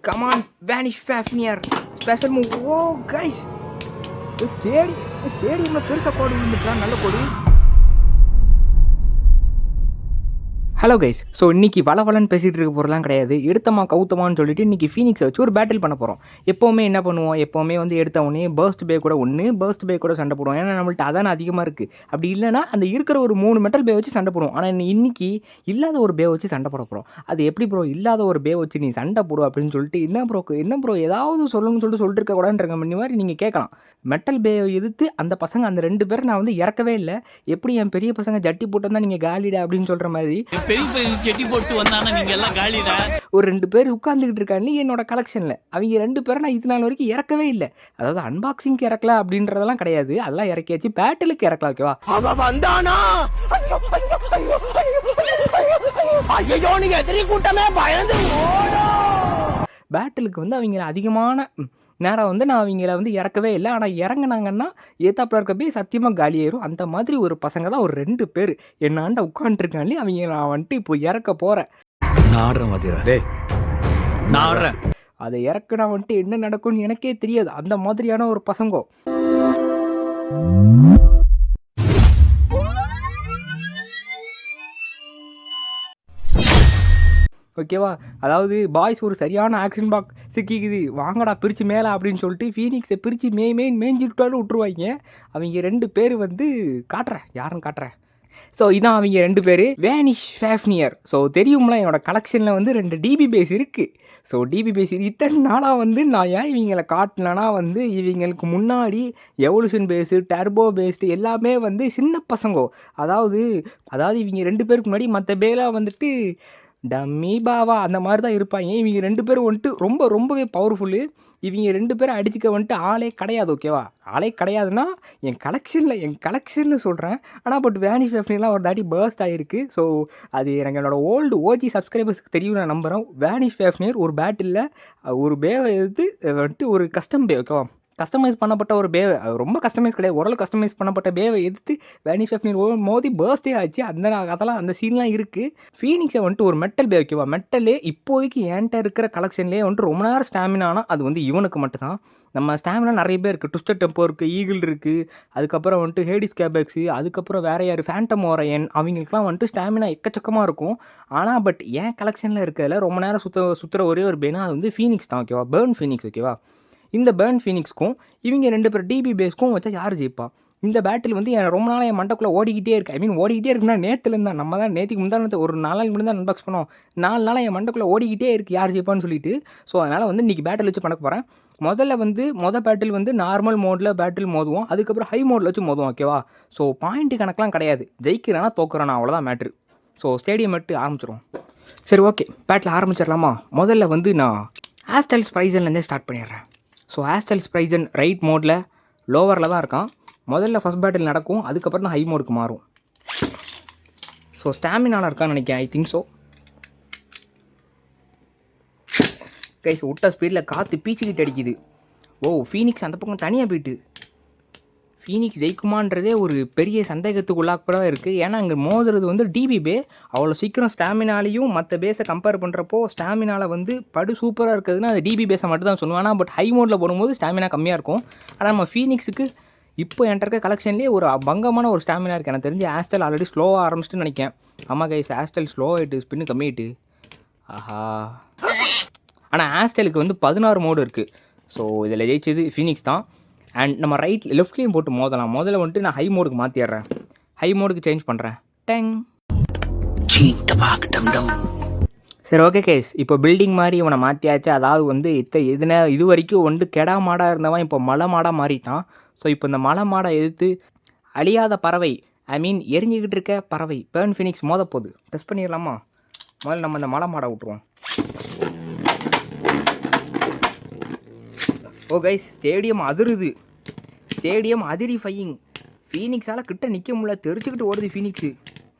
Come on, Vanish Fafnir. Special move. Whoa, guys. ஸ்டேடியமில் பெருசாக கோடு விழுந்துட்டான். நல்ல கோடு. Hello guys. ஸோ இன்றைக்கி வளவலன்னு பேசிகிட்டு இருக்க போகிறலாம் கிடையாது. எடுத்தமா கவுத்தமான்னு சொல்லிட்டு இன்றைக்கி ஃபீனிக்ஸை வச்சு ஒரு பேட்டில் பண்ண போகிறோம். எப்போவுமே என்ன பண்ணுவோம், எப்போவுமே வந்து எடுத்தவொடனே பர்ஸ்ட் பே கூட சண்டை போடுவோம். ஏன்னா நம்மள்ட்ட அதான அதிகமாக இருக்குது. அப்படி இல்லைனா அந்த இருக்கிற ஒரு 3 மெட்டல் பே வச்சு சண்டை போடுவோம். ஆனால் இன்றைக்கி இல்லாத ஒரு பே வச்சு சண்டை போட போகிறோம். அது எப்படி ப்ரோ இல்லாத ஒரு பே வச்சு நீ சண்டை போடு அப்படின்னு சொல்லிட்டு என்ன ப்ரோ ஏதாவது சொல்லிட்டு இருக்கக்கூடாதுன்ற மாதிரி நீங்கள் கேட்கலாம். மெட்டல் பே எதிர்த்து அந்த பசங்க அந்த 2 பேரை நான் வந்து இறக்கவே இல்லை. எப்படி என் பெரிய பசங்க ஜட்டி போட்டு வந்தால் நீங்கள் காலிடா அப்படின்னு சொல்கிற மாதிரி பெரிய செட்டி போட்டு வந்தானா நீங்க எல்லாம் காலிடா. ஒரு 2 பேர் உட்கார்ந்துகிட்டு இருக்காங்க என்னோட கலெக்ஷன்ல. அவங்க 2 பேரை நான் இது நாள் வரைக்கும் இறக்கவே இல்லை. அதாவது அன்பாக்சிங்க்கு இறக்கல அப்படின்றதெல்லாம் கிடையாது. அதெல்லாம் இறக்கியாச்சு, பேட்டிலுக்கு இறக்கலாம். ஓகேவா? அவன் வந்தானா ஐயோ நீங்க எதிரி கூட்டமே பயந்து பேட்டிலுக்கு வந்து அவங்க அதிகமான நேரம் வந்து நான் அவங்கள வந்து இறக்கவே இல்லை. ஆனால் இறங்கினாங்கன்னா ஏத்தாப்பில் இருக்க போய் சத்தியமாக காலியாயிரும். அந்த மாதிரி ஒரு பசங்க தான் ஒரு 2 பேர் என்னாண்ட உட்காந்துருக்காங்களே. அவங்க நான் வந்துட்டு இப்போ இறக்க போகிறேன். அதை இறக்குனா வந்துட்டு என்ன நடக்கும்னு எனக்கே தெரியாது. அந்த மாதிரியான ஒரு பசங்கோ. ஓகேவா? அதாவது பாய்ஸ் ஒரு சரியான ஆக்ஷன் பாக் சிக்கிக்குது, வாங்கடா பிரித்து மேலே அப்படின்னு சொல்லிட்டு ஃபீனிக்ஸை பிரித்து மேய்ஞ்சிட்டாலும் விட்ருவாங்க. அவங்க 2 பேர் வந்து யாருன்னு காட்டுறேன். ஸோ இதான் அவங்க 2 பேர், வேனிஷ் ஃபேஃப்னியர். ஸோ தெரியும்ல, என்னோடய கலெக்ஷனில் வந்து 2 டிபி பேஸ் இருக்குது. ஸோ டிபி பேஸ் இத்தனை நாளாக வந்து நான் ஏன் இவங்களை காட்டினேன்னா வந்து இவங்களுக்கு முன்னாடி எவல்யூஷன் பேஸு, டர்போ பேஸ்டு எல்லாமே வந்து சின்ன பசங்கோ. அதாவது இவங்க 2 பேருக்கு முன்னாடி மற்ற பேலாம் வந்துட்டு டம்மி பாவா அந்த மாதிரி தான் இருப்பாங்க. இவங்க 2 பேரும் வந்துட்டு ரொம்பவே பவர்ஃபுல்லு. இவங்க 2 பேரும் அடிச்சுக்க வந்துட்டு ஆளே கிடையாது. ஓகேவா? ஆளே கிடையாதுன்னா என் கலெக்ஷனில் சொல்கிறேன். ஆனால் பட் வேனிஷ் ஃபேஃப்னியர்லாம் ஒரு தாட்டி பர்ஸ்ட் ஆகிருக்கு. ஸோ அது எனக்கு என்னோடய ஓல்டு ஓஜி சப்ஸ்கிரைபர்ஸ்க்கு தெரியும், நான் நம்புகிறேன். வேனிஷ் ஃபேஃப்னியர் ஒரு பேட்டில் ஒரு பேவை எடுத்து வந்துட்டு ஒரு கஸ்டம் பே, ஓகேவா, கஸ்டமைஸ் பண்ணப்பட்ட ஒரு பேவை, ரொம்ப கஸ்டமைஸ் கிடையாது, ஓரளவு கஸ்டமைஸ் பண்ணப்பட்ட பேவை எதிர்த்து வேனிஷ் ஃபேஃப்னியர் மோதி பர்ஸ்டே ஆச்சு. அதெல்லாம் அந்த சீன்லாம் இருக்குது. ஃபீனிக்ஸை வந்துட்டு ஒரு மெட்டல் பே, ஓகேவா, மெட்டலே இப்போதைக்கு என்கிட்ட இருக்கிற கலெக்ஷன்லேயே வந்துட்டு ரொம்ப நேரம் ஸ்டாமினானா அது வந்து இவனுக்கு மட்டும்தான். நம்ம ஸ்டாமினா நிறைய பேர் இருக்குது. ட்விஸ்டட் டெம்போ இருக்குது, ஈகிள் இருக்குது, அதுக்கப்புறம் வந்துட்டு ஹேடிஸ் கேபெக்ஸு, அதுக்கப்புறம் வேறு யார் ஃபேண்டம் ஓரையன், அவங்களுக்குலாம் வந்துட்டு ஸ்டாமினா எக்கச்சக்கமாக இருக்கும். ஆனால் பட் என் கலெக்ஷனில் இருக்கிறதுல ரொம்ப நேரம் சுற்றுற ஒரே ஒரு பேனா அது வந்து ஃபீனிக்ஸ் தான். ஓகேவா? Burn phoenix. ஓகேவா? இந்த பேர்ன் ஃபீனிக்ஸ்க்கும் இவங்க 2 பேர் டிபி பேஸ்க்கும் வச்சா யார் ஜெயிப்பா? இந்த பேட்டில் வந்து ரொம்ப நாளாக என் மண்டக்குள்ளே ஓடிக்கிட்டே இருக்குது. ஓடிக்கிட்டே இருக்குன்னா நேற்றுலேருந்து தான், நம்ம தான் நேற்றுக்கு முந்தானத்து ஒரு 4 நாள் முன்னாடி தான் அன்பாக்ஸ் பண்ணோம். 4 நாளாக என் மண்டக்குள்ளே ஓடிக்கிட்டே இருக்குது யார் ஜெயிப்பான்னு சொல்லிட்டு. ஸோ அதனால் வந்து இன்றைக்கி பேட்டில் வச்சு பண்ண போகிறேன். மொதல் பேட்டில் வந்து நார்மல் மோடில் பேட்டில் மோதுவோம், அதுக்கப்புறம் ஹை மோடில் வச்சு மோதுவோம். ஓகேவா? ஸோ பாயிண்ட்டு கணக்கெலாம் கிடையாது, ஜெயிக்கிறேன்னா தோக்குறேன்னா அவ்வளோதான் மேட்ரு. ஸோ ஸ்டேடியம் மட்டும் ஆரம்பிச்சிடுவோம். சரி, ஓகே, பேட்டில் ஆரம்பிச்சிடலாமா? முதல்ல வந்து நான் ஆஸ்டல்ஸ் ப்ரைஸன்லேருந்தே ஸ்டார்ட் பண்ணிடுறேன். ஸோ ஆஸ்டல்ஸ் ப்ரைஸன் ரைட் மோடில் லோவரில் தான் இருக்கான். முதல்ல ஃபஸ்ட் பேட்டில் நடக்கும், அதுக்கப்புறம் தான் ஹை மோடுக்கு மாறும். ஸோ ஸ்டாமினாவில் இருக்கான்னு நினைக்கிறேன், ஐ திங்க் ஸோ. கைஸ் விட்ட ஸ்பீடில் காற்று பீச்சிக்கிட்டு அடிக்குது. ஃபீனிக்ஸ் அந்த பக்கம் தனியாக போயிட்டு ஃபீனிக்ஸ் ஜெயிக்குமான்றதே ஒரு பெரிய சந்தேகத்துக்குள்ளாக இருக்குது. ஏன்னா அங்கே மோதுறது வந்து டிபி பே. அவ்வளோ சீக்கிரம் ஸ்டாமினாலையும் மற்ற பேஸை கம்பேர் பண்ணுறப்போ ஸ்டாமினாவில் வந்து படு சூப்பராக இருக்குதுன்னா அது டிபி பேஸை மட்டும் தான் சொல்லுவேன். ஆனால் பட் ஹை மோடில் போடும்போது ஸ்டாமினா கம்மியாக இருக்கும். ஆனால் நம்ம ஃபீனிக்ஸுக்கு இப்போ என்கிட்ட இருக்க கலெக்ஷன்லேயே ஒரு பங்கமான ஒரு ஸ்டாமினா இருக்குது. எனக்கு தெரிஞ்சு ஆஸ்டல் ஆல்ரெடி ஸ்லோவாக ஆரம்பிச்சிட்டுன்னு நினைக்கிறேன். ஆமாம் கைஸ், ஆஸ்டல் ஸ்லோ ஆகிட்டு, ஸ்பின்னு கம்மியாயிட்டு. ஆஹா, ஆனால் ஆஸ்டலுக்கு வந்து 16 மோடு இருக்குது. ஸோ இதில் ஜெயிச்சது ஃபீனிக்ஸ் தான். அண்ட் நம்ம லெஃப்ட்லேயும் போட்டு மோதலாம். முதல்ல வந்துட்டு நான் ஹை மோடுக்கு மாற்றிடுறேன், ஹை மோடுக்கு சேஞ்ச் பண்ணுறேன். டெங். சரி, ஓகே கேஸ், இப்போ பில்டிங் மாதிரி இவனை மாற்றியாச்சு. அதாவது வந்து இது வரைக்கும் வந்து கெடா மாடாக இருந்தவன் இப்போ மலை மாடாக மாறிட்டான். ஸோ இப்போ இந்த மலை மாடை எதிர்த்து அழியாத பறவை, எரிஞ்சிக்கிட்டு இருக்க பறவை பேர்ன் ஃபீனிக்ஸ் மோத போகுது. டெஸ்ட் பண்ணிடலாமா? முதல்ல நம்ம இந்த மலை மாடை விட்ருவோம். கைஸ், ஸ்டேடியம் அதிருது, ஸ்டேடியம் அதிரிஃபையிங். ஃபீனிக்ஸால் கிட்ட நிற்க முடியல, தெரிச்சுக்கிட்டு ஓடுது ஃபீனிக்ஸு.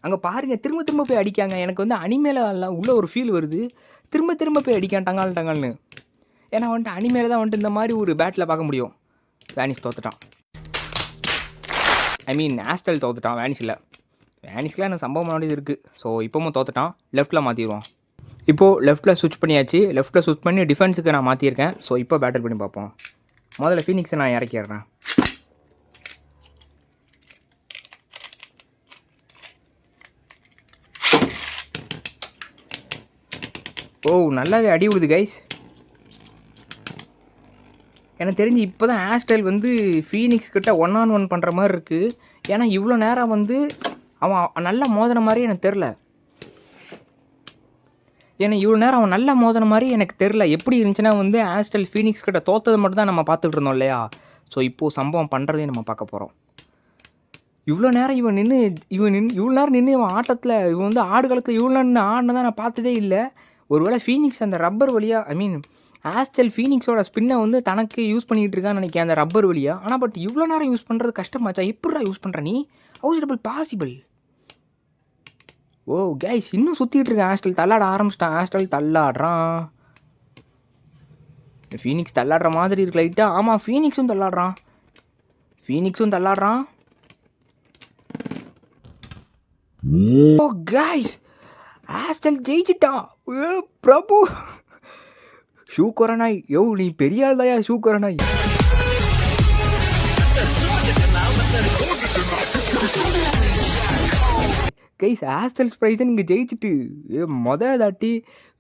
அங்கே பாருங்கள், திரும்ப போய் அடிக்காங்க. எனக்கு வந்து அனிமேல உள்ள ஒரு ஃபீல் வருது, திரும்ப போய் அடிக்கான் டங்கால்னு. ஏன்னா வந்துட்டு அனிமேல தான் வந்துட்டு இந்த மாதிரி ஒரு பேட்டில் பார்க்க முடியும். Vanish தோத்துட்டான், hostel தோத்துட்டான். வேனிஷில் எனக்கு சம்பவம் வேண்டியது இருக்குது. ஸோ இப்போவும் தோத்துட்டான். லெஃப்ட்டில் மாற்றிடுவோம். இப்போது லெஃப்ட்டில் ஸ்விட்ச் பண்ணியாச்சு. லெஃப்ட்டில் ஸ்விட்ச் பண்ணி டிஃபென்ஸுக்கு நான் மாற்றிருக்கேன். ஸோ இப்போ பேட்டில் பண்ணி பார்ப்போம். முதல்ல ஃபீனிக்ஸை நான் இறக்கிடுறேன். ஓ, நல்லாவே அடி விடுது கைஸ். எனக்கு தெரிஞ்சு இப்போ தான் ஆஸ்டல் வந்து ஃபீனிக்ஸ் கிட்ட 1-on-1 பண்ணுற மாதிரி இருக்குது. ஏன்னா இவ்வளோ நேரம் வந்து அவன் நல்லா மோதின மாதிரி எனக்கு தெரில. ஏன்னா இவ்வளோ நேரம் அவன் நல்லா மோதின மாதிரி எனக்கு தெரில. எப்படி இருந்துச்சுன்னா வந்து ஆஸ்டல் ஃபீனிக்ஸ் கிட்ட தோத்தது மட்டும் தான் நம்ம பார்த்துட்டு இருந்தோம் இல்லையா? ஸோ இப்போது சம்பவம் பண்ணுறதையும் நம்ம பார்க்க போகிறோம். இவ்வளோ நேரம் இவன் இவ்வளோ நேரம் நின்று இவன் ஆட்டத்தில் இவன் வந்து ஆடு காலத்தில் இவ்வளோ நேரம் ஆடினதான் நான் பார்த்ததே இல்லை. ஒருவேளை ஃபீனிக்ஸ் அந்த ரப்பர் வழியாக ஆஸ்டல் ஃபீனிக்ஸோட ஸ்பின்னை வந்து தனக்கு யூஸ் பண்ணிகிட்டு இருக்கான்னு நினைக்கிறேன் அந்த ரப்பர் வழியாக. ஆனால் பட் இவ்வளோ நேரம் யூஸ் பண்ணுறது கஷ்டமாச்சா? எப்படிடா யூஸ் பண்ணுற நீ? How is it possible? O guys, இன்னும் சுற்றிட்டு இருக்கேன். ஆஸ்டல் தள்ளாட ஆரம்பிச்சிட்டான். ஆஸ்டல் தள்ளாடுறான். ஃபீனிக்ஸ் தள்ளாடுற மாதிரி இருக்கு லைட்டாக. ஆமாம், ஃபீனிக்ஸும் தள்ளாடுறான். ஓ கைஸ், ஆஸ்டல் ஜெயிச்சிட்டான். பிரபு ஷூ கொரனாய். யோ, நீ பெரிய ஆள்தாயா Shu Kurenai. Guys, Astral Spriggan இங்கே ஜெயிச்சுட்டு தாட்டி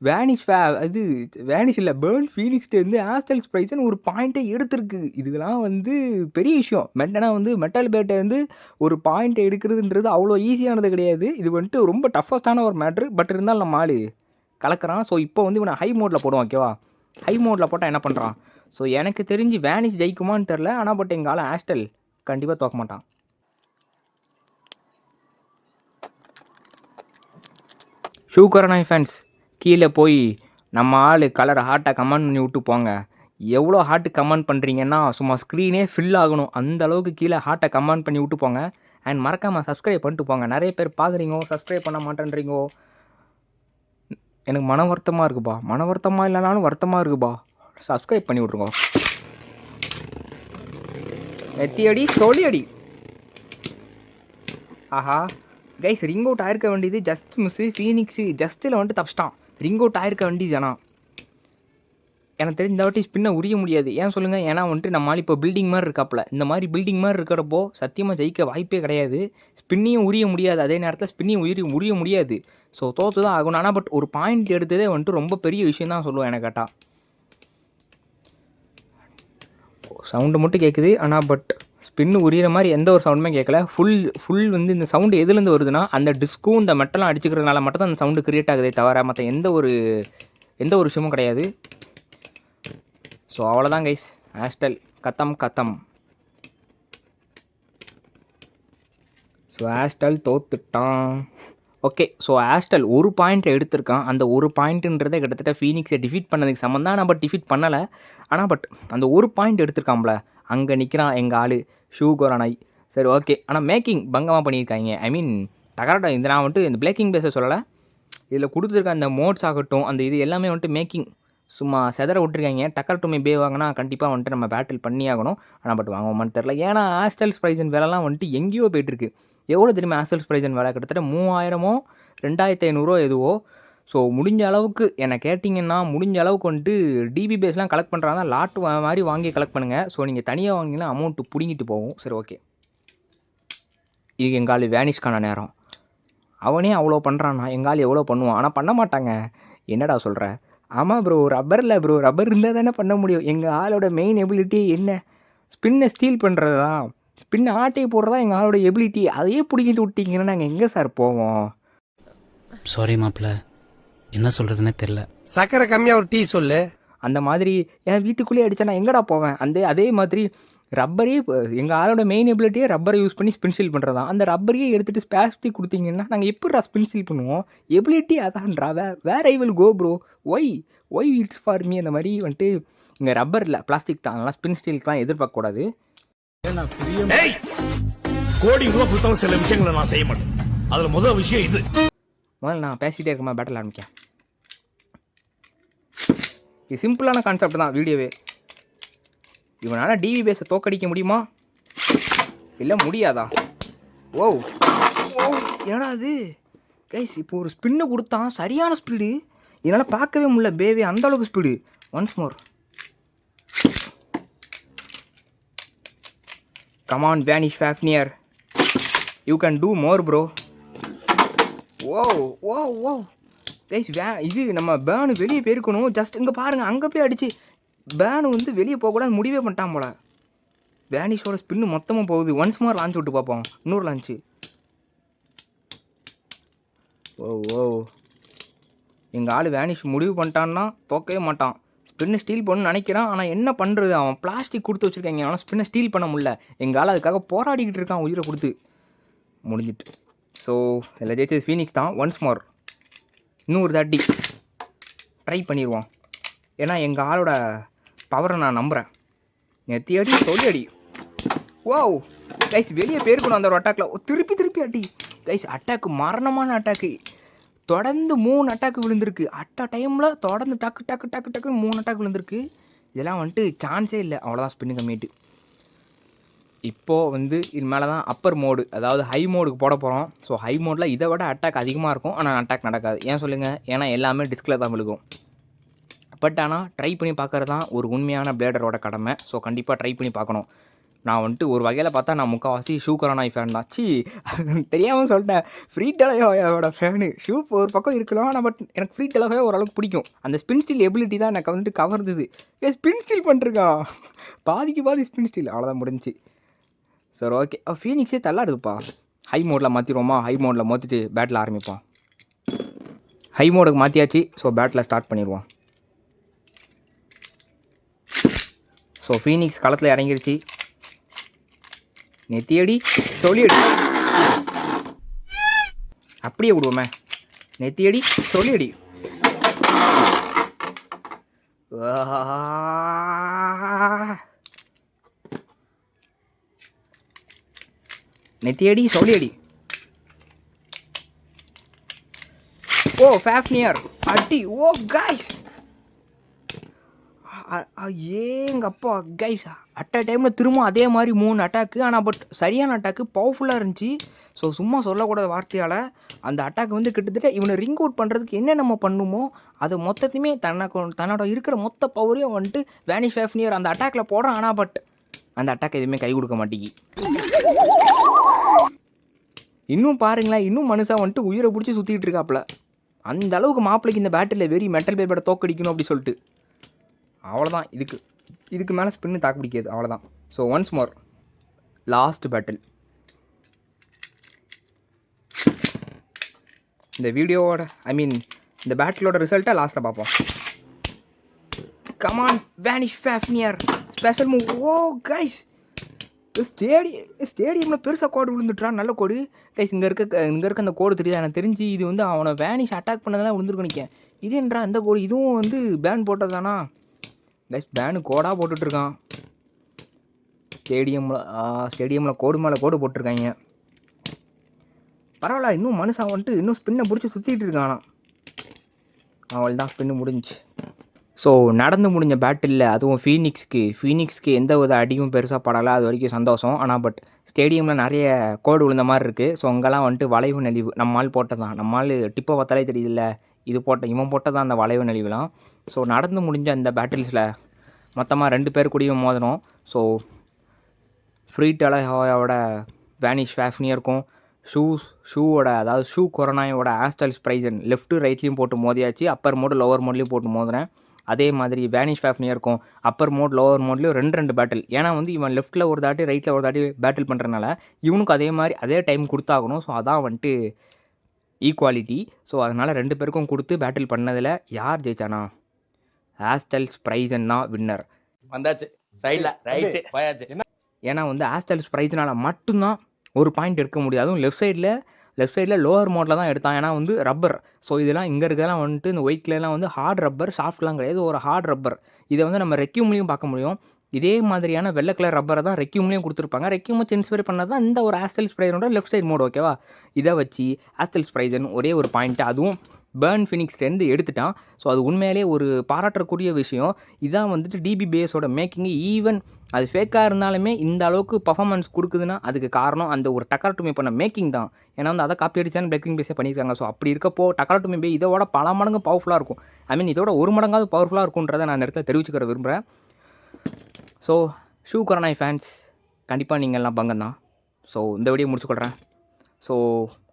வேனிஷ் இல்லை பேர்ன் ஃபீனிக்ஸ்லேருந்து ஆஸ்டல் ஸ்ப்ரைஸன் ஒரு பாயிண்ட்டை எடுத்திருக்கு. இதெல்லாம் வந்து பெரிய விஷயம். மெட்டல் பேட்டை வந்து ஒரு பாயிண்ட்டை எடுக்கிறதுன்றது அவ்வளோ ஈஸியானது கிடையாது. இது வந்துட்டு ரொம்ப டஃபஸ்டான ஒரு மேட்ரு. பட் இருந்தாலும் நம்ம ஆள் கலக்கிறான். ஸோ இப்போ வந்து இவனை ஹை மோடில் போடுவான். ஓகேவா? ஹை மோடில் போட்டால் என்ன பண்ணுறான்? ஸோ எனக்கு தெரிஞ்சு வேனிஷ் ஜெயிக்குமான்னு தெரில. ஆனால் பட் எங்கள் ஆள் ஆஸ்டல் கண்டிப்பாக தோக்க மாட்டான். ஷூ கொரனாய் ஃபேன்ஸ், கீழே போய் நம்ம ஆள் கலர் ஹார்ட்டை கமெண்ட் பண்ணி விட்டு போங்க. எவ்வளோ ஹார்ட்டு கமெண்ட் பண்ணுறீங்கன்னா சும்மா ஸ்க்ரீனே ஃபில் ஆகணும். அந்த அளவுக்கு கீழே ஹார்ட்டை கமெண்ட் பண்ணி விட்டு போங்க. அண்ட் மறக்காமல் சப்ஸ்கிரைப் பண்ணிட்டு போங்க. நிறைய பேர் பார்க்குறீங்க, சப்ஸ்கிரைப் பண்ண மாட்டேன்றீங்கோ. எனக்கு மன வருத்தமாக இருக்குப்பா. மன வருத்தமாக இல்லைனாலும் வருத்தமாக இருக்குப்பா. சப்ஸ்கிரைப் பண்ணி விட்ருங்க. எத்தி அடி சொல்லி அடி. ஆஹா கைஸ், ரிங் அவுட் ஆயிருக்க வேண்டியது ஜஸ்ட் மிஸ்ஸு. ஃபீனிக்ஸு ஜஸ்ட்டில் வந்துட்டு தப்பிச்சிட்டான். ரிங் அவுட் ஆயிருக்க வேண்டியது. ஆனால் எனக்கு தெரிஞ்ச இந்த வாட்டி ஸ்பின்னை உரிய முடியாது. ஏன் சொல்லுங்கள்? ஏன்னா வந்துட்டு நம்ம இப்போ பில்டிங் மாதிரி இருக்காப்புல. இந்த மாதிரி பில்டிங் மாதிரி இருக்கிறப்போ சத்தியமாக ஜெயிக்க வாய்ப்பே கிடையாது. ஸ்பின்னையும் உரிய முடியாது, அதே நேரத்தில் ஸ்பின்னையும் உரிய முடியாது. ஸோ தோற்று தான் ஆகணும். ஆனால் பட் ஒரு பாயிண்ட் எடுத்ததே வந்துட்டு ரொம்ப பெரிய விஷயம் தான் சொல்லுவேன் எனக்கு கேட்டால். சவுண்டு மட்டும் கேட்குது. ஆனால் பட் ஸ்பின்னு உரியிற மாதிரி எந்த ஒரு சவுண்டுமே கேட்கல. ஃபுல் வந்து இந்த சவுண்டு எதுலேருந்து வருதுன்னா அந்த டிஸ்க்கும் இந்த மெட்டெல்லாம் அடிச்சுக்கிறதுனால மட்டும் தான் அந்த சவுண்டு கிரியேட் ஆகுதே தவிர மற்ற எந்த ஒரு விஷயமும் கிடையாது. ஸோ அவ்வளோதான் கைஸ். ஆஸ்டல் கத்தம். ஸோ ஆஸ்டல் தோத்துட்டான். ஓகே, ஸோ ஆஸ்டல் ஒரு பாயிண்ட்டை எடுத்திருக்கான். அந்த ஒரு பாயிண்ட்டுன்றதை கிட்டத்தட்ட ஃபீனிக்ஸை டிஃபீட் பண்ணதுக்கு சம்மந்தம் தான். நான் பட் டிஃபீட் பண்ணலை. ஆனால் பட் அந்த ஒரு பாயிண்ட் எடுத்திருக்கான்ல, அங்கே நிற்கிறான் எங்கள் ஆள் ஷூ கொரனாய். சரி ஓகே. ஆனால் மேக்கிங் பங்கமாக பண்ணியிருக்காங்க. டகராட்டா இந்த நான் வந்துட்டு இந்த பிளேக்கிங் பேஸை சொல்லலை. இதில் கொடுத்துருக்க அந்த மோட்ஸ் ஆகட்டும், அந்த இது எல்லாமே வந்துட்டு மேக்கிங் சும்மா செதற விட்டுருக்காங்க. டக்கர் டுமே பே வாங்கினா கண்டிப்பாக வந்துட்டு நம்ம பேட்டில் பண்ணி ஆகணும். ஆனால் பட் வாங்குவோமான்னு தெரில. ஏன்னா ஆஸ்டல் ஸ்ப்ரைஸன் வேலைலாம் வந்துட்டு எங்கேயோ போய்ட்டுருக்கு. எவ்வளோ தெரியுமா ஆஸ்டல் ஸ்ப்ரைஸன் வேலை? கிட்டத்தட்ட 3000 2500 எதுவோ. ஸோ முடிஞ்ச அளவுக்கு என்னை கேட்டிங்கன்னா முடிஞ்ச அளவுக்கு வந்துட்டு டிபி பேஸ்லாம் கலெக்ட் பண்ணுறாங்க. லாட்டு மாதிரி வாங்கி கலெக்ட் பண்ணுங்கள். ஸோ நீங்கள் தனியாக வாங்கினா அமௌண்ட்டு பிடிங்கிட்டு போகும். சரி ஓகே, இது எங்கால் வேனிஷ்கான நேரம். அவனே அவ்வளோ பண்ணுறான்னா எங்கால் எவ்வளோ பண்ணுவான்? ஆனால் பண்ண மாட்டாங்க. என்னடா சொல்கிற? ஆமாம் ப்ரோ, ரப்பர் இருந்தால் தானே பண்ண முடியும். எங்கள் ஆளோட மெயின் எபிலிட்டி என்ன? ஸ்பின்னை ஸ்டீல் பண்ணுறது தான். ஸ்பின்னை ஆட்டையை போடுறதா எங்கள் ஆளோட எபிலிட்டி. அதையே பிடிக்கிட்டு விட்டிங்கன்னா நாங்கள் எங்கே சார் போவோம்? சாரி மாப்பிள்ள, என்ன சொல்கிறதுனே தெரில. சக்கரை கம்மியாக ஒரு டீ சொல்லு. அந்த மாதிரி என் வீட்டுக்குள்ளேயே அடித்தா நான் எங்கடா போவேன்? அதே மாதிரி ரப்பரே எங்கள் ஆளோட மெயின் எபிலிட்டியே ரப்பரை யூஸ் பண்ணி ஸ்பின் சீல் பண்ணுறது தான். அந்த ரப்பரையே எடுத்துகிட்டு ஸ்பேஸ்டிக் கொடுத்தீங்கன்னா நாங்கள் எப்படிடா ஸ்பின் சீல் பண்ணுவோம்? எபிலிட்டி அதான்றா. Where I will go bro. Why it's for me. அந்த மாதிரி வந்துட்டு இங்கே ரப்பர் இல்லை, பிளாஸ்டிக் தான். அதனால் ஸ்பின் ஸ்டீலுக்கு எதிர்பார்க்கக்கூடாது. கோடி ரூபா கொடுத்தாலும் சில விஷயங்களை நான் செய்ய மாட்டேன். அதில் முதல் விஷயம் இது. முதல்ல நான் பேசிகிட்டே இருக்கமா பேட்டில் ஆரம்பிக்கேன். இது சிம்பிளான கான்செப்ட் தான் வீடியோவே. இவனால் டிவி பேஸை தோக்கடிக்க முடியுமா? இல்லை முடியாதா? ஓ ஏன்னா அது கைஸ் இப்போ ஒரு ஸ்பின்னு கொடுத்தான். சரியான ஸ்பீடு. இதனால் பார்க்கவே முடியல பேவே, அந்தளவுக்கு speed. Once more. Come on Vanish Fafnir, you can do more bro. Oh oh oh guys, இது நம்ம பேனு வெளியே போயிருக்கணும். ஜஸ்ட் இங்கே பாருங்கள், அங்கே போய் அடிச்சு பேனு வந்து வெளியே போகக்கூடாது முடிவே பண்ணிட்டான் போல. வேனிஷோட ஸ்பின்னு மொத்தமாக போகுது. ஒன்ஸ் மோர் லான்ச் விட்டு பார்ப்போம், இன்னொரு லான்ச்சு. ஓ ஓ எங்கள் ஆள் வேனிஷ் முடிவு பண்ணிட்டான்னா தோக்கவே மாட்டான். ஸ்பின்னை ஸ்டீல் பண்ணணும்னு நினைக்கிறான், ஆனால் என்ன பண்ணுறது, அவன் பிளாஸ்டிக் கொடுத்து வச்சுருக்காங்க, ஆனால் ஸ்பின்னை ஸ்டீல் பண்ண முடியல. எங்கள் ஆள் அதுக்காக போராடிக்கிட்டு இருக்கான் உயிரை கொடுத்து. முடிஞ்சிட்டு. ஸோ இதில் ஜெயிச்சது ஃபீனிக்ஸ் தான். ஒன்ஸ் மோர் இன்னும் ஒரு தாட்டி ட்ரை பண்ணிடுவோம். ஏன்னா எங்கள் ஆளோட பவரை நான் நம்புகிறேன். நெத்தி அடி, சொல்லி அடி. ஓ கைஸ், வெளியே போயிருக்கணும் அந்த ஒரு அட்டாக்கில். திருப்பி திருப்பி அடி கைஸ். Attack மரணமான attack. தொடர்ந்து 3 அட்டாக்கு விழுந்திருக்கு. அட்ட டைமில் தொடர்ந்து டக்கு டக்கு டக்கு டக்குன்னு 3 அட்டாக் விழுந்திருக்கு. இதெல்லாம் வந்துட்டு சான்ஸே இல்லை. அவ்வளோதான் ஸ்பின்னு கம்மிட்டு. இப்போது வந்து இது மேலே தான் அப்பர் மோடு, அதாவது ஹை மோடுக்கு போட போகிறோம். ஸோ ஹை மோடில் இதை விட அட்டாக் அதிகமாக இருக்கும், ஆனால் அட்டாக் நடக்காது. ஏன் சொல்லுங்கள்? ஏன்னா எல்லாமே டிஸ்கில் தான் விழுகும். பட் ஆனால் ட்ரை பண்ணி பார்க்குறது தான் ஒரு உண்மையான பிளேடரோட கடமை. ஸோ கண்டிப்பாக ட்ரை பண்ணி பார்க்கணும். நான் வந்துட்டு ஒரு வகையில் பார்த்தா நான் முக்கால்வாசி ஷூ கொரோனாய் ஃபேன் தான். தெரியாமல் சொல்லிட்டேன். Free டெலஹோயோட fan. ஷூ ஒரு பக்கம் இருக்கலாம், ஆனால் பட் எனக்கு ஃப்ரீ டெலஹோயோ ஓரளவுக்கு பிடிக்கும். அந்த ஸ்பின் ஸ்டீல் எபிலிட்டி தான் எனக்கு வந்துட்டு கவர்ந்தது. ஸ்பின் ஸ்டீல் பண்ணிருக்கான், பாதிக்கு பாதி ஸ்பின் ஸ்டீல். அவ்வளோதான் முடிஞ்சு. சரி ஓகே, ஃபீனிக்ஸே தள்ளாடுதுப்பா. ஹை மோடில் மாற்றிடுவோமா? ஹை மோடில் மாற்றிட்டு பேட்டில் ஆரம்பிப்போம். ஹை மோடுக்கு மாற்றியாச்சு. ஸோ பேட்டில் ஸ்டார்ட் பண்ணிடுவோம். ஸோ ஃபீனிக்ஸ் களத்தில் இறங்கிருச்சு. நெத்தியடி, சொல்லியடி, அப்படியே விடுவோமே. நெத்தியடி, சொல்லியடி. நெத்தியடி, சொல்லியடி. ஓ ஃபேஃப்னியர் அடி. ஓ கைஸ், ஏங்கப்பா கைஸ், அட் அ டைமில் திரும்ப அதே மாதிரி 3 அட்டாக்கு. ஆனால் பட் சரியான அட்டாக்கு, பவர்ஃபுல்லாக இருந்துச்சு. ஸோ சும்மா சொல்லக்கூடாத வார்த்தையால் அந்த அட்டாக் வந்து கிட்டத்தட்ட இவனை ரிங் அவுட் பண்ணுறதுக்கு என்ன நம்ம பண்ணுமோ அது மொத்தத்தையுமே தன்னோட இருக்கிற மொத்த பவரையும் வந்துட்டு வேனிஷ் ஃபேஃப்னியர் அந்த அட்டாக்கில் போடுறான். ஆனால் பட் அந்த அட்டாக் எதுவுமே கை கொடுக்க மாட்டேங்கி. இன்னும் பாருங்களேன், இன்னும் மனுஷன் வந்துட்டு உயிரை பிடிச்சி சுற்றிக்கிட்டு இருக்காப்புல. அந்த அளவுக்கு மாப்பிளைக்கு இந்த பேட்டில் வெறி மெட்டல் பேப்பரை தோக்கடிக்கணும் அப்படி சொல்லிட்டு. அவ்வளோதான். இதுக்கு மேலே ஸ்பின்னு தாக்கு பிடிக்காது. அவ்வளோதான். So once more last battle. இந்த வீடியோவோட இந்த பேட்டிலோட ரிசல்ட்டை லாஸ்ட்டாக பார்ப்போம். Come on Vanish Fafnir special move. Oh guys, ஸ்டேடியமில் பெருசாக கோடு விழுந்துட்டுறான். நல்ல கோடு கைஸ். இங்கே இருக்க அந்த கோடு தெரியுது. எனக்கு தெரிஞ்சு இது வந்து அவனை வேனிஷ் அட்டாக் பண்ணதெல்லாம் விழுந்துருக்கு நினைக்கேன். இது என்றா அந்த கோடு, இதுவும் வந்து பேன் போட்டது தானா கைஸ்? பேனு கோடாக போட்டுட்ருக்கான். ஸ்டேடியமில் கோடு மேலே கோடு போட்டிருக்காங்க. பரவாயில்ல, இன்னும் மனுஷன் வந்துட்டு இன்னும் ஸ்பின்னை பிடிச்சி சுற்றிட்டு இருக்கானா. அவள் தான் ஸ்பின்னு முடிஞ்சு. ஸோ நடந்து முடிஞ்ச பேட்டிலில் அதுவும் ஃபீனிக்ஸ்க்கு எந்த வித அடியும் பெருசாக படலை. அது வரைக்கும் சந்தோஷம். ஆனால் பட் ஸ்டேடியமில் நிறைய கோடு விழுந்த மாதிரி இருக்குது. ஸோ அங்கெல்லாம் வந்துட்டு வளைவு நெளிவு நம்மால் போட்டதான். நம்மால் டிப்பை பார்த்தாலே தெரியுதில்ல, இவன் போட்டதான் அந்த வளைவு நெளிவுலாம். ஸோ நடந்து முடிஞ்ச அந்த பேட்டில்ஸில் மொத்தமாக 2 பேர் கூடயும் மோதணும். ஸோ ஃப்ரீ டெலஹோயோட வேனிஷ் ஃபேஃப்னியருக்கும் ஷூவோட அதாவது ஷூ கொரோனாயோட ஆஸ்டல்ஸ் பிரைசன் லெஃப்ட்டு ரைட்லேயும் போட்டு மோதியாச்சு. அப்பர் மோடு லோவர் மோட்லேயும் போட்டு மோதுறேன். அதே மாதிரி வேனிஷ் ஃபேஃப்னியருக்கும் அப்பர் மோட் லோவர் மோட்லேயும் 2 பேட்டில். ஏன்னா வந்து இவன் லெஃப்ட்டில் ஒரு தாட்டி ரைட்டில் ஒரு தாட்டி பேட்டில் பண்ணுறதுனால இவனுக்கு அதே மாதிரி அதே டைம் கொடுத்தாகணும். ஸோ அதான் வந்துட்டு ஈக்குவாலிட்டி. ஸோ அதனால் 2 பேருக்கும் கொடுத்து பேட்டில் பண்ணதில் யார் ஜெயிச்சானா? ஆஸ்டல்ஸ் பிரைசன் தான் வின்னர். வந்தாச்சு சைடில் ரைட்டு போயாச்சு. ஏன்னா வந்து ஆஸ்டல்ஸ் பிரைஸ்னால் மட்டும்தான் ஒரு பாயிண்ட் எடுக்க முடியும். அதுவும் லெஃப்ட் சைடில் லோவர் மோட்டில் தான் எடுத்தான். ஏன்னா வந்து ரப்பர். ஸோ இதெல்லாம் இங்கே இருக்கிறதெல்லாம் வந்துட்டு இந்த ஒயிட் கலர்லாம் வந்து ஹார்ட் ரப்பர், சாஃப்ட்லாம் கிடையாது, ஒரு ஹார்ட் ரப்பர். இதை வந்து நம்ம ரெக்யூம்லேயும் பார்க்க முடியும். இதே மாதிரியான வெள்ளை கலர் ரப்பரை தான் ரெக்யூம்லேயும் கொடுத்துருப்பாங்க. ரெக்யூமை இன்ஸ்பயர் பண்ணது தான் இந்த ஒரு ஆஸ்டல்ஸ் பிரைஸனோட லெஃப்ட் சைட் மோடு. ஓகேவா? இதை வச்சு ஆஸ்டல்ஸ் பிரைஸன் ஒரே ஒரு பாயிண்ட்டு, அதுவும் பேர்ன் ஃபினிக்ஸ்லேருந்து எடுத்துட்டான். ஸோ அது உண்மையிலே ஒரு பாராட்டக்கூடிய விஷயம். இதான் வந்துட்டு டிபி பேஸோட மேக்கிங்கு. ஈவன் அது ஃபேக்காக இருந்தாலுமே இந்த அளவுக்கு பர்ஃபார்மன்ஸ் கொடுக்குதுன்னா அதுக்கு காரணம் அந்த ஒரு டக்கரட்டுமே பண்ண மேக்கிங் தான். ஏன்னா வந்து அதை காப்பி அடிச்சான்னு பிளேக்கிங் பேஸே பண்ணியிருக்காங்க. ஸோ அப்படி இருக்கப்போ டக்கரட்டுமே பே இதோட பல மடங்கு பவர்ஃபுல்லாக இருக்கும். ஐ மீன் இதோட ஒரு மடங்காவது பவர்ஃபுல்லாக இருக்குன்றதை நான் அந்த இடத்துல தெரிவிச்சுக்கிற விரும்புகிறேன். ஸோ ஷூ கொரோனாய் ஃபேன்ஸ் கண்டிப்பாக நீங்கள் எல்லாம் பங்கம் தான். ஸோ இந்த வீடியோ முடிச்சுக்கொள்கிறேன். ஸோ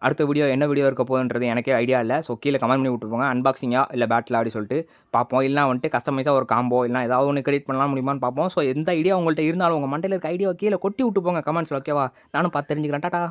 அடுத்த வீடியோ என்ன வீடியோ இருக்க போகுதுன்றது எனக்கே ஐடியா இல்லை. ஸோ கீழே கமெண்ட் பண்ணி விட்டுருப்போங்க. அன்பாக்சிங்கா இல்லை பேட்டில் அப்படி சொல்லிட்டு பார்ப்போம். இல்லைனா வந்துட்டு கஸ்டமைஸாக ஒரு காம்போ இல்லை ஏதாவது ஒன்று கிரியேட் பண்ணலாம் முடியுமான்னு பார்ப்போம். ஸோ எந்த ஐடியா உங்கள்கிட்ட இருந்தாலும் உங்கள் மண்டையில் இருக்க ஐடியாவை கீழே கொட்டி விட்டு போங்க கமெண்ட்ஸில். ஓகேவா? நானும் பார்த்து தெரிஞ்சுக்கிறேன். டாடா.